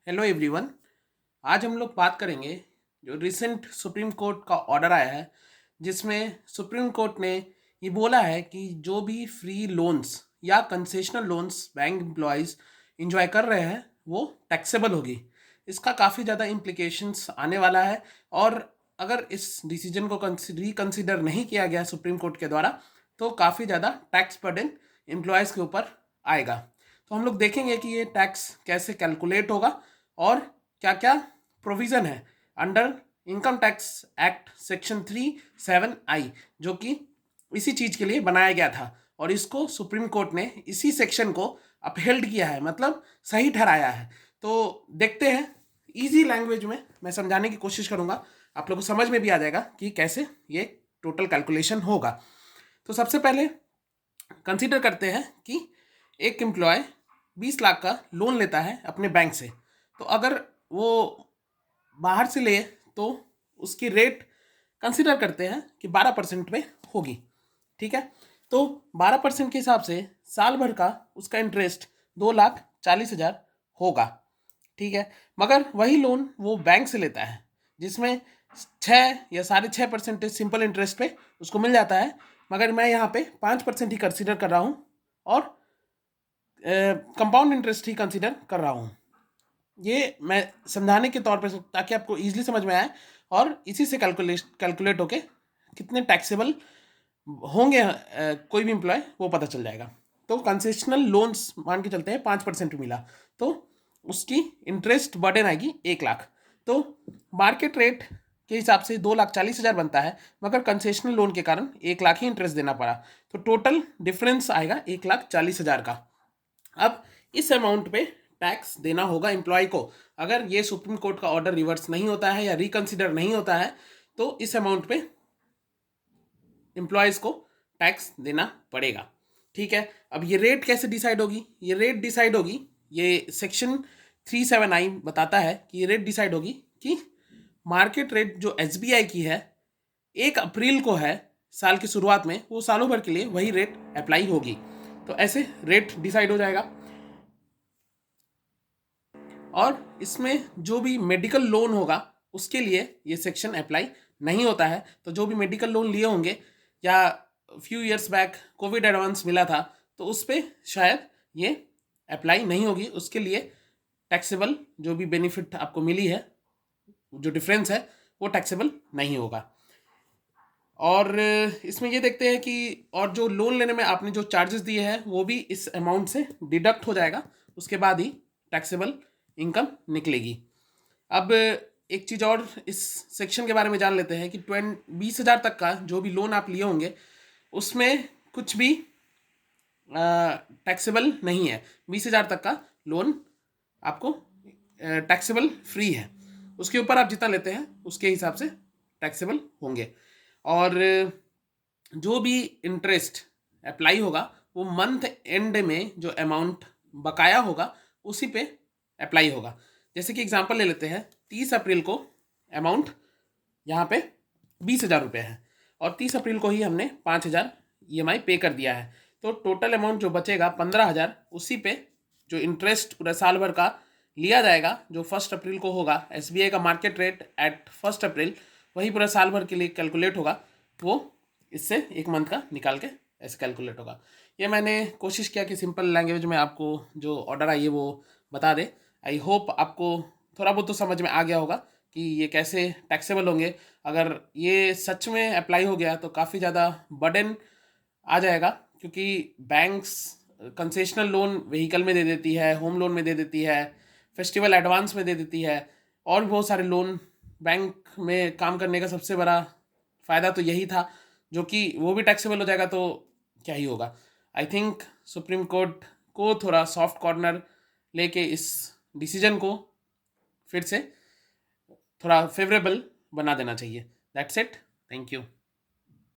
Hello everyone. आज हम लोग बात करेंगे जो रिसेंट सुप्रीम कोर्ट का ऑर्डर आया है, जिसमें सुप्रीम कोर्ट ने ये बोला है कि जो भी फ्री लोन्स या concessional loans bank employees enjoy कर रहे हैं वो टैक्सेबल होगी। इसका काफ़ी ज़्यादा इम्प्लीकेशंस आने वाला है, और अगर इस डिसीजन को रिकंसिडर नहीं किया गया सुप्रीम कोर्ट के द्वारा तो काफ़ी ज़्यादा टैक्स बर्डन एम्प्लॉयज़ के ऊपर आएगा। तो हम लोग देखेंगे कि ये टैक्स कैसे कैलकुलेट होगा और क्या क्या प्रोविज़न है under income tax act section 37I, जो कि इसी चीज़ के लिए बनाया गया था, और इसको सुप्रीम कोर्ट ने इसी सेक्शन को अपहेल्ड किया है, मतलब सही ठहराया है। तो देखते हैं, इजी लैंग्वेज में मैं समझाने की कोशिश करूँगा, आप लोगों को समझ में भी आ जाएगा कि कैसे ये टोटल कैलकुलेशन होगा। तो सबसे पहले कंसीडर करते हैं कि एक एम्प्लॉय 20 लाख का लोन लेता है अपने बैंक से। तो अगर वो बाहर से ले तो उसकी रेट कंसीडर करते हैं कि 12% में होगी। ठीक है, तो 12% के हिसाब से साल भर का उसका इंटरेस्ट 2,40,000 होगा। ठीक है, मगर वही लोन वो बैंक से लेता है जिसमें 6 या 6.5% सिंपल इंटरेस्ट पे उसको मिल जाता है, मगर मैं यहाँ पे 5% ही कंसिडर कर रहा हूँ और कंपाउंड इंटरेस्ट ही कंसिडर कर रहा हूँ। ये मैं समझाने के तौर पर, ताकि आपको ईजिली समझ में आए, और इसी से कैलकुलेट होके कितने टैक्सेबल होंगे कोई भी एम्प्लॉय वो पता चल जाएगा। तो कंसेशनल लोन्स मान के चलते हैं 5% मिला तो उसकी इंटरेस्ट बर्डन आएगी 1 लाख। तो मार्केट रेट के हिसाब से 2,40,000 बनता है, मगर कंसेशनल लोन के कारण 1 लाख ही इंटरेस्ट देना पड़ा, तो टोटल डिफरेंस आएगा 1,40,000 का। अब इस अमाउंट पे टैक्स देना होगा एम्प्लॉय को। अगर ये सुप्रीम कोर्ट का ऑर्डर रिवर्स नहीं होता है या रिकंसिडर नहीं होता है तो इस अमाउंट पे एम्प्लॉयज़ को टैक्स देना पड़ेगा। ठीक है, अब ये रेट कैसे डिसाइड होगी? ये रेट डिसाइड होगी, ये सेक्शन 37I बताता है कि ये रेट डिसाइड होगी कि मार्केट रेट जो SBI की है 1 अप्रैल को है साल की शुरुआत में, वो सालों भर के लिए वही रेट अप्लाई होगी। तो ऐसे रेट डिसाइड हो जाएगा। और इसमें जो भी मेडिकल लोन होगा उसके लिए ये सेक्शन अप्लाई नहीं होता है। तो जो भी मेडिकल लोन लिए होंगे या few years back Covid advance मिला था तो उस पर शायद ये अप्लाई नहीं होगी, उसके लिए टैक्सेबल जो भी बेनिफिट आपको मिली है, जो डिफरेंस है वो टैक्सेबल नहीं होगा। और इसमें ये देखते हैं कि और जो लोन लेने में आपने जो चार्जेस दिए हैं वो भी इस अमाउंट से डिडक्ट हो जाएगा, उसके बाद ही टैक्सेबल इनकम निकलेगी। अब एक चीज़ और इस सेक्शन के बारे में जान लेते हैं कि 20,000 तक का जो भी लोन आप लिए होंगे उसमें कुछ भी टैक्सेबल नहीं है। 20,000 तक का लोन आपको टैक्सेबल फ्री है, उसके ऊपर आप जितना लेते हैं उसके हिसाब से टैक्सेबल होंगे। और जो भी इंटरेस्ट अप्लाई होगा वो मंथ एंड में जो अमाउंट बकाया होगा उसी पे अप्लाई होगा। जैसे कि एग्जांपल ले लेते हैं, 30 अप्रैल को अमाउंट यहाँ पे 20,000 रुपये है और 30 अप्रैल को ही हमने 5,000 EMI पे कर दिया है, तो टोटल अमाउंट जो बचेगा 15,000, उसी पे जो इंटरेस्ट पूरा साल भर का लिया जाएगा जो 1 अप्रैल को होगा, SBI का मार्केट रेट एट 1 अप्रैल, वही पूरा साल भर के लिए कैलकुलेट होगा, वो इससे एक मंथ का निकाल के ऐसे कैलकुलेट होगा। ये मैंने कोशिश किया कि सिंपल लैंग्वेज में आपको जो ऑर्डर आई है वो बता दे। आई होप आपको थोड़ा बहुत तो समझ में आ गया होगा कि ये कैसे टैक्सेबल होंगे। अगर ये सच में अप्लाई हो गया तो काफ़ी ज़्यादा बर्डन आ जाएगा, क्योंकि बैंक्स कंसेशनल लोन व्हीकल में दे देती है, होम लोन में दे देती है, फेस्टिवल एडवांस में दे देती है, और भी बहुत सारे लोन। बैंक में काम करने का सबसे बड़ा फ़ायदा तो यही था, जो कि वो भी टैक्सेबल हो जाएगा तो क्या ही होगा। आई थिंक सुप्रीम कोर्ट को थोड़ा सॉफ्ट कॉर्नर लेके इस डिसीजन को फिर से थोड़ा फेवरेबल बना देना चाहिए। That's it, thank you.